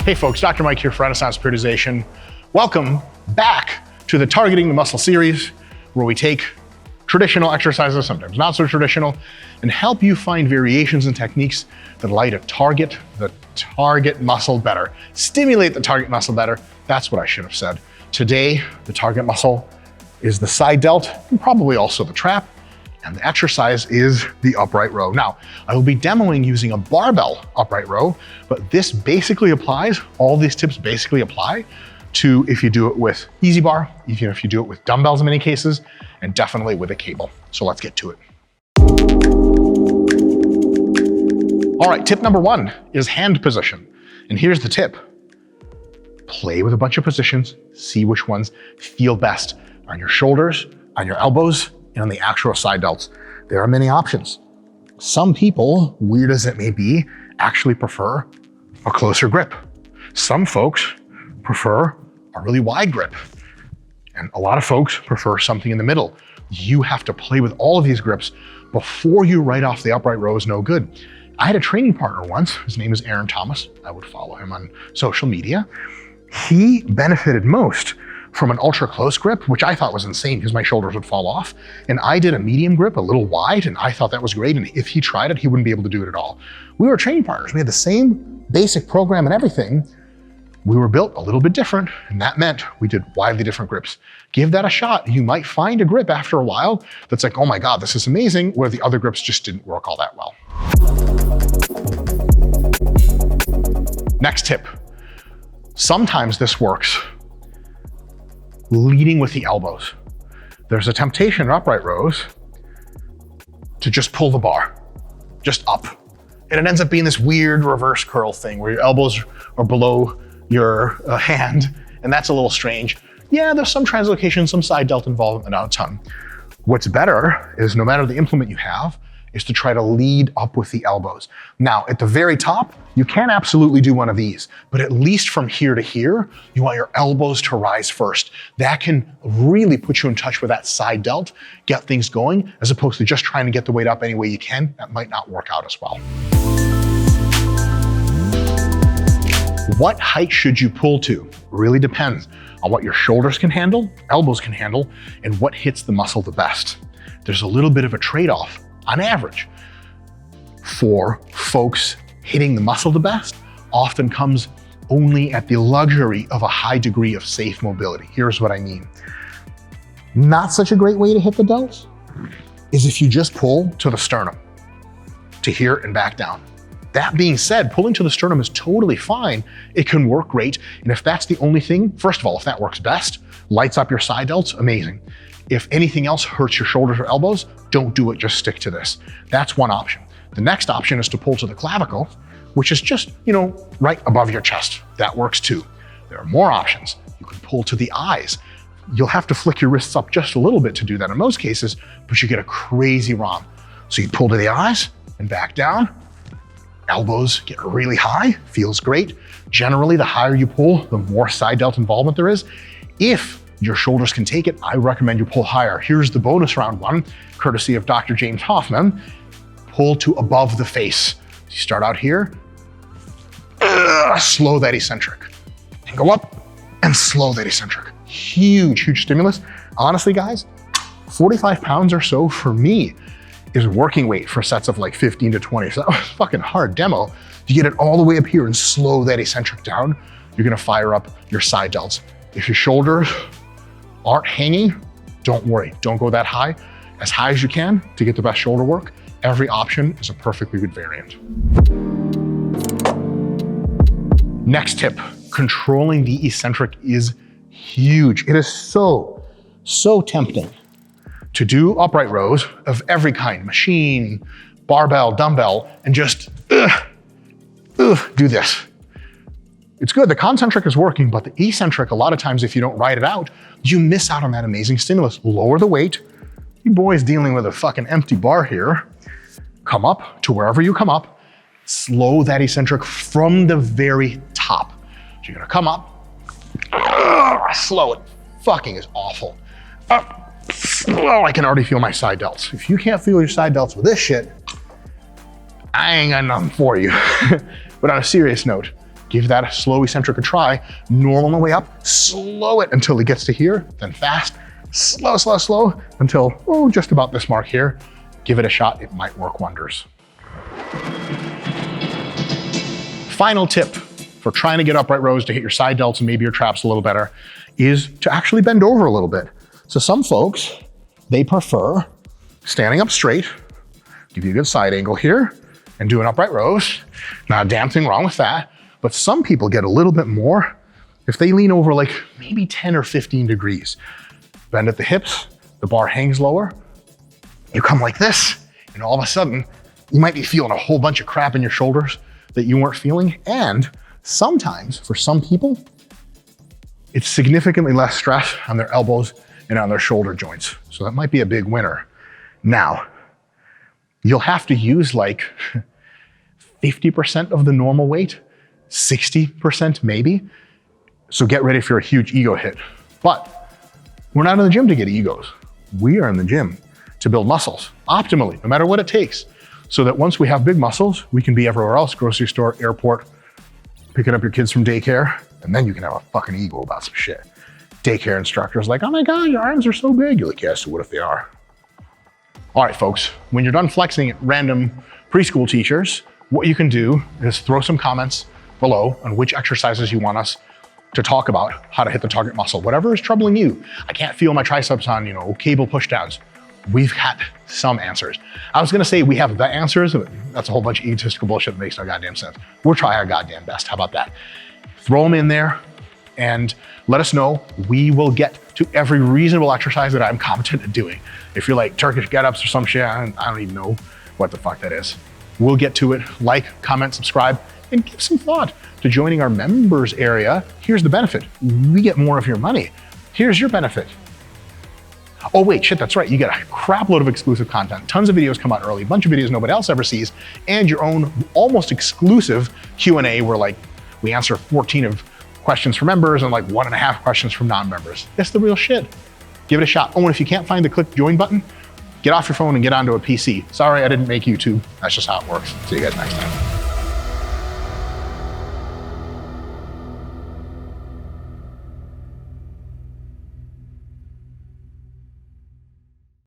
Hey folks, Dr. Mike here for Renaissance Periodization. Welcome back to the Targeting the Muscle series, where we take traditional exercises, sometimes not so traditional, and help you find variations and techniques that allow you to target the target muscle better, stimulate the target muscle better. That's what I should have said. Today, the target muscle is the side delt and probably also the trap, and the exercise is the upright row. Now, I will be demoing using a barbell upright row, but this basically applies, all these tips basically apply to if you do it with EZ bar, even if you do it with dumbbells in many cases, and definitely with a cable. So let's get to it. All right, tip number one is hand position. And here's the tip. Play with a bunch of positions, see which ones feel best on your shoulders, on your elbows, and on the actual side delts. There are many options. Some people, weird as it may be, actually prefer a closer grip. Some folks prefer a really wide grip. And a lot of folks prefer something in the middle. You have to play with all of these grips before you write off the upright row is no good. I had a training partner once, his name is Aaron Thomas. I would follow him on social media. He benefited most from an ultra close grip, which I thought was insane because my shoulders would fall off. And I did a medium grip, a little wide, and I thought that was great. And if he tried it, he wouldn't be able to do it at all. We were training partners. We had the same basic program and everything. We were built a little bit different, and that meant we did widely different grips. Give that a shot. You might find a grip after a while that's like, oh my God, this is amazing, where the other grips just didn't work all that well. Next tip. Sometimes this works leading with the elbows. There's a temptation in upright rows to just pull the bar, just up. And it ends up being this weird reverse curl thing where your elbows are below your hand, and that's a little strange. Yeah, there's some translocation, some side delt involvement, but not a ton. What's better is no matter the implement you have, is to try to lead up with the elbows. Now, at the very top, you can absolutely do one of these, but at least from here to here, you want your elbows to rise first. That can really put you in touch with that side delt, get things going, as opposed to just trying to get the weight up any way you can. That might not work out as well. What height should you pull to? Really depends on what your shoulders can handle, elbows can handle, and what hits the muscle the best. There's a little bit of a trade-off on average. For folks hitting the muscle the best often comes only at the luxury of a high degree of safe mobility. Here's what I mean. Not such a great way to hit the delts is if you just pull to the sternum, to here and back down. That being said, pulling to the sternum is totally fine. It can work great. And if that's the only thing, first of all, if that works best, lights up your side delts, amazing. If anything else hurts your shoulders or elbows, don't do it, just stick to this. That's one option. The next option is to pull to the clavicle, which is just, right above your chest. That works too. There are more options. You can pull to the eyes. You'll have to flick your wrists up just a little bit to do that in most cases, but you get a crazy ROM. So you pull to the eyes and back down. Elbows get really high, feels great. Generally, the higher you pull, the more side delt involvement there is. If your shoulders can take it, I recommend you pull higher. Here's the bonus round one, courtesy of Dr. James Hoffman. Pull to above the face. You start out here, slow that eccentric, and go up and slow that eccentric. Huge, huge stimulus. Honestly, guys, 45 pounds or so for me is working weight for sets of like 15 to 20. So that was a fucking hard demo. You get it all the way up here and slow that eccentric down, you're gonna fire up your side delts. If your shoulders aren't hanging, don't worry, don't go that high. As high as you can to get the best shoulder work. Every option is a perfectly good variant. Next tip, controlling the eccentric is huge. It is so tempting to do upright rows of every kind, machine, barbell, dumbbell, and just do this. It's good, the concentric is working, but the eccentric, a lot of times if you don't ride it out, you miss out on that amazing stimulus. Lower the weight. You boys dealing with a fucking empty bar here. Come up to wherever you come up, slow that eccentric from the very top. So you're gonna come up, slow it, fucking is awful. Up, slow, I can already feel my side delts. If you can't feel your side delts with this shit, I ain't got nothing for you. But on a serious note, Give that a slow eccentric a try. Normal on the way up, slow it until it gets to here, then fast, slow, slow, slow until, oh, just about this mark here. Give it a shot, it might work wonders. Final tip for trying to get upright rows to hit your side delts and maybe your traps a little better is to actually bend over a little bit. So some folks, they prefer standing up straight, give you a good side angle here, and doing upright rows. Not a damn thing wrong with that, but some people get a little bit more if they lean over like maybe 10 or 15 degrees. Bend at the hips, the bar hangs lower, you come like this, and all of a sudden, you might be feeling a whole bunch of crap in your shoulders that you weren't feeling, and sometimes, for some people, it's significantly less stress on their elbows and on their shoulder joints. So that might be a big winner. Now, you'll have to use like 50% of the normal weight, 60% maybe. So get ready for a huge ego hit. But we're not in the gym to get egos. We are in the gym to build muscles optimally, no matter what it takes. So that once we have big muscles, we can be everywhere else, grocery store, airport, picking up your kids from daycare, and then you can have a fucking ego about some shit. Daycare instructor's like, oh my God, your arms are so big. You're like, yeah, so what if they are? All right, folks, when you're done flexing at random preschool teachers, what you can do is throw some comments below on which exercises you want us to talk about, how to hit the target muscle, whatever is troubling you. I can't feel my triceps on, cable pushdowns. We've got some answers. I was gonna say we have the answers, but that's a whole bunch of egotistical bullshit that makes no goddamn sense. We'll try our goddamn best. How about that? Throw them in there and let us know. We will get to every reasonable exercise that I'm competent at doing. If you're like Turkish get-ups or some shit, I don't even know what the fuck that is. We'll get to it. Like, comment, subscribe, and give some thought to joining our members area. Here's the benefit. We get more of your money. Here's your benefit. Oh wait, shit, that's right. You get a crap load of exclusive content. Tons of videos come out early, a bunch of videos nobody else ever sees, and your own almost exclusive Q&A where we answer 14 of questions from members and 1.5 questions from non-members. That's the real shit. Give it a shot. Oh, and if you can't find the click join button, get off your phone and get onto a PC. Sorry, I didn't make YouTube. That's just how it works. See you guys next time.